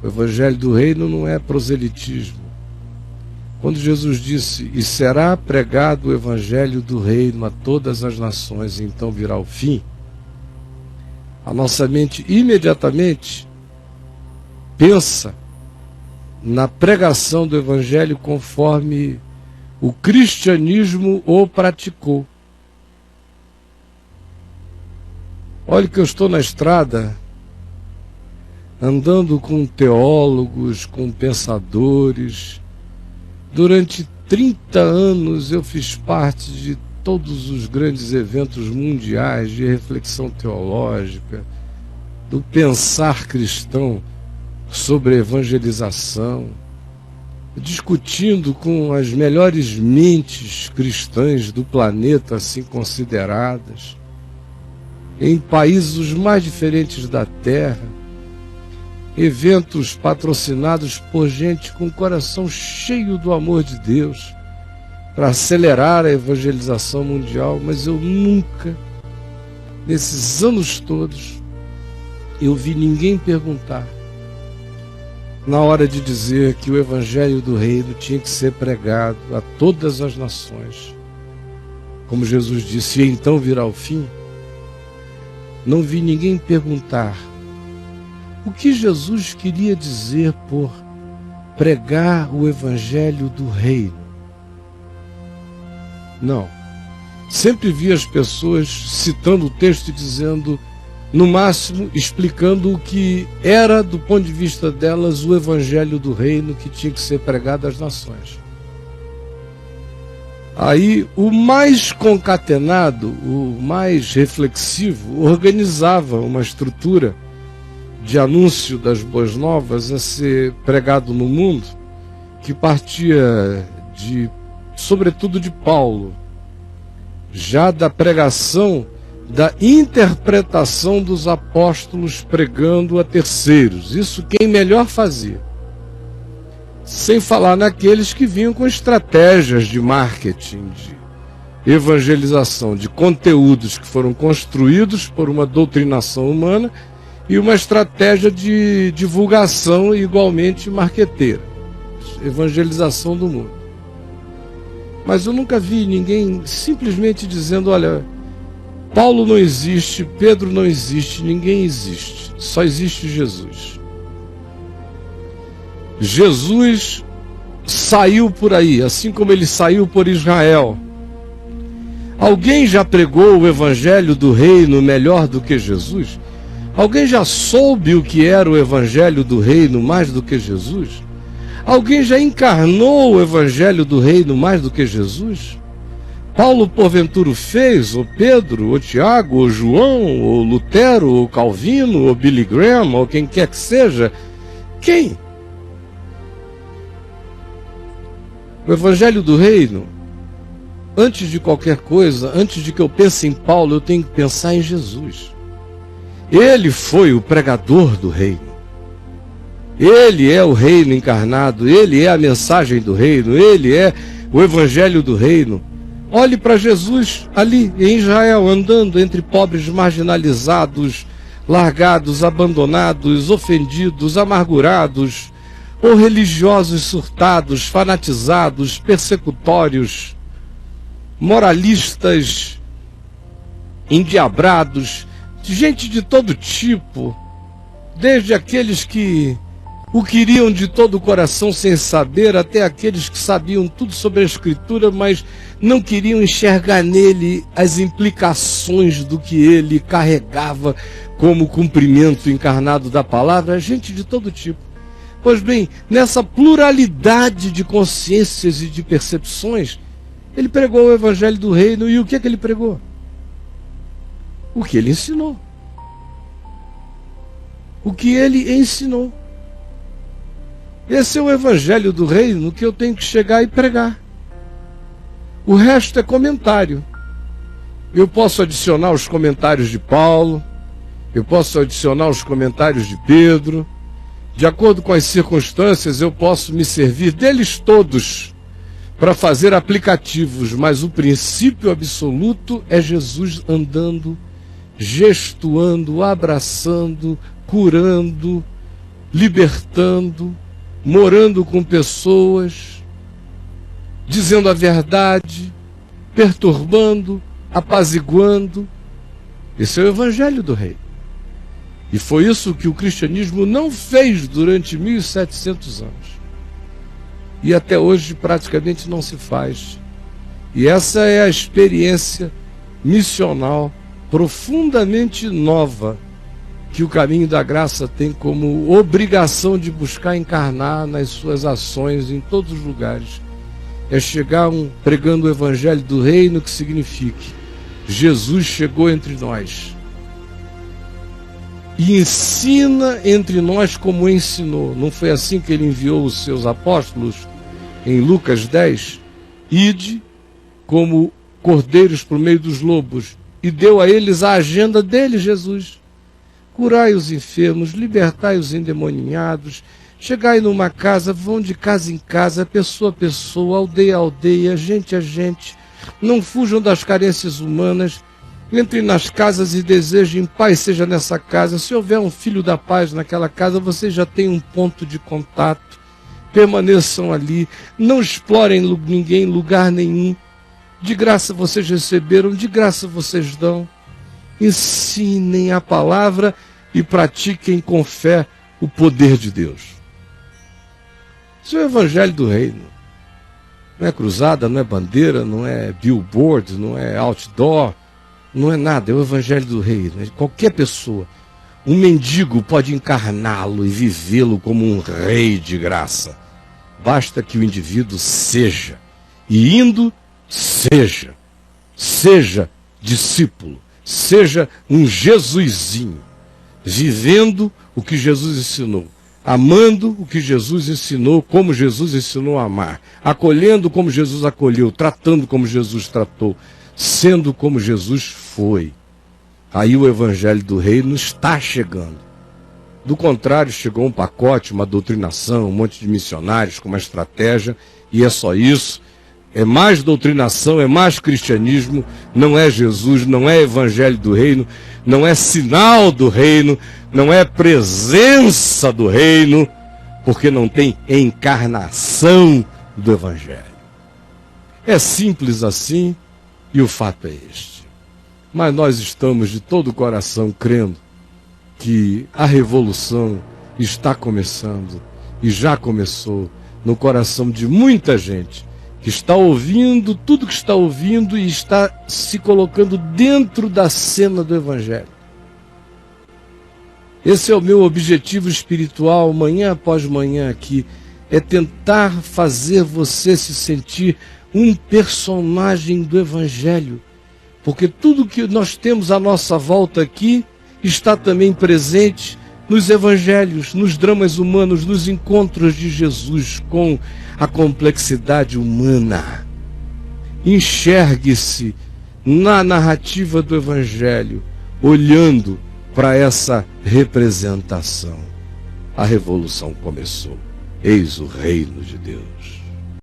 O evangelho do reino não é proselitismo. Quando Jesus disse, e será pregado o evangelho do reino a todas as nações, e então virá o fim, a nossa mente imediatamente pensa na pregação do evangelho conforme o cristianismo o praticou. Olha que eu estou na estrada, andando com teólogos, com pensadores. Durante 30 anos eu fiz parte de todos os grandes eventos mundiais de reflexão teológica, do pensar cristão sobre evangelização, discutindo com as melhores mentes cristãs do planeta, assim consideradas, em países os mais diferentes da Terra, eventos patrocinados por gente com o coração cheio do amor de Deus, para acelerar a evangelização mundial, mas eu nunca, nesses anos todos, eu vi ninguém perguntar, na hora de dizer que o evangelho do reino tinha que ser pregado a todas as nações, como Jesus disse, e então virá o fim. Não vi ninguém perguntar o que Jesus queria dizer por pregar o evangelho do reino. Não. Sempre vi as pessoas citando o texto e dizendo, no máximo, explicando o que era, do ponto de vista delas, o evangelho do reino que tinha que ser pregado às nações. Aí, o mais concatenado, o mais reflexivo, organizava uma estrutura de anúncio das boas novas a ser pregado no mundo, que partia sobretudo de Paulo, já da pregação, da interpretação dos apóstolos pregando a terceiros. Isso quem melhor fazia. Sem falar naqueles que vinham com estratégias de marketing, de evangelização, de conteúdos que foram construídos por uma doutrinação humana e uma estratégia de divulgação igualmente marqueteira, evangelização do mundo. Mas eu nunca vi ninguém simplesmente dizendo, olha, Paulo não existe, Pedro não existe, ninguém existe, só existe Jesus. Jesus saiu por aí, assim como ele saiu por Israel. Alguém já pregou o evangelho do reino melhor do que Jesus? Alguém já soube o que era o evangelho do reino mais do que Jesus? Alguém já encarnou o evangelho do reino mais do que Jesus? Paulo porventura o fez, ou Pedro, ou Tiago, ou João, ou Lutero, ou Calvino, ou Billy Graham, ou quem quer que seja? Quem? O evangelho do reino, antes de qualquer coisa, antes de que eu pense em Paulo, eu tenho que pensar em Jesus. Ele foi o pregador do reino. Ele é o reino encarnado, ele é a mensagem do reino, ele é o evangelho do reino. Olhe para Jesus ali em Israel, andando entre pobres marginalizados, largados, abandonados, ofendidos, amargurados, ou religiosos surtados, fanatizados, persecutórios, moralistas, endiabrados, gente de todo tipo, desde aqueles que o queriam de todo o coração sem saber, até aqueles que sabiam tudo sobre a Escritura, mas não queriam enxergar nele as implicações do que ele carregava como cumprimento encarnado da palavra, gente de todo tipo. Pois bem, nessa pluralidade de consciências e de percepções, ele pregou o evangelho do reino, e o que é que ele pregou? O que ele ensinou. O que ele ensinou. Esse é o evangelho do reino que eu tenho que chegar e pregar. O resto é comentário. Eu posso adicionar os comentários de Paulo, eu posso adicionar os comentários de Pedro. De acordo com as circunstâncias, eu posso me servir deles todos para fazer aplicativos, mas o princípio absoluto é Jesus andando, gestuando, abraçando, curando, libertando, morando com pessoas, dizendo a verdade, perturbando, apaziguando. Esse é o Evangelho do Reino. E foi isso que o cristianismo não fez durante 1700 anos. E até hoje praticamente não se faz. E essa é a experiência missional profundamente nova que o caminho da graça tem como obrigação de buscar encarnar nas suas ações em todos os lugares. É chegar pregando o Evangelho do Reino, que signifique Jesus chegou entre nós e ensina entre nós como ensinou. Não foi assim que ele enviou os seus apóstolos em Lucas 10? Ide como cordeiros por meio dos lobos, e deu a eles a agenda dele, Jesus. Curai os enfermos, libertai os endemoniados, chegai numa casa, vão de casa em casa, pessoa a pessoa, aldeia a aldeia, gente a gente. Não fujam das carências humanas, entrem nas casas e desejem paz seja nessa casa. Se houver um filho da paz naquela casa, vocês já têm um ponto de contato. Permaneçam ali, não explorem ninguém em lugar nenhum. De graça vocês receberam, de graça vocês dão. Ensinem a palavra e pratiquem com fé o poder de Deus. Isso é o Evangelho do Reino. Não é cruzada, não é bandeira, não é billboard, não é outdoor, não é nada, é o Evangelho do Reino. Qualquer pessoa, um mendigo pode encarná-lo e vivê-lo como um rei de graça. Basta que o indivíduo seja, e indo, seja discípulo, seja um Jesusinho, vivendo o que Jesus ensinou, amando o que Jesus ensinou, como Jesus ensinou a amar, acolhendo como Jesus acolheu, tratando como Jesus tratou, sendo como Jesus foi. Aí o Evangelho do Reino está chegando. Do contrário, chegou um pacote, uma doutrinação, um monte de missionários com uma estratégia, e é só isso. É mais doutrinação, é mais cristianismo, não é Jesus, não é Evangelho do Reino, não é sinal do Reino, não é presença do Reino, porque não tem encarnação do Evangelho. É simples assim, e o fato é este. Mas nós estamos de todo o coração crendo que a revolução está começando, e já começou, no coração de muita gente, que está ouvindo tudo que está ouvindo e está se colocando dentro da cena do Evangelho. Esse é o meu objetivo espiritual, manhã após manhã aqui, é tentar fazer você se sentir um personagem do Evangelho, porque tudo que nós temos à nossa volta aqui está também presente nos Evangelhos, nos dramas humanos, nos encontros de Jesus com a complexidade humana. Enxergue-se na narrativa do Evangelho, olhando para essa representação. A revolução começou. Eis o reino de Deus.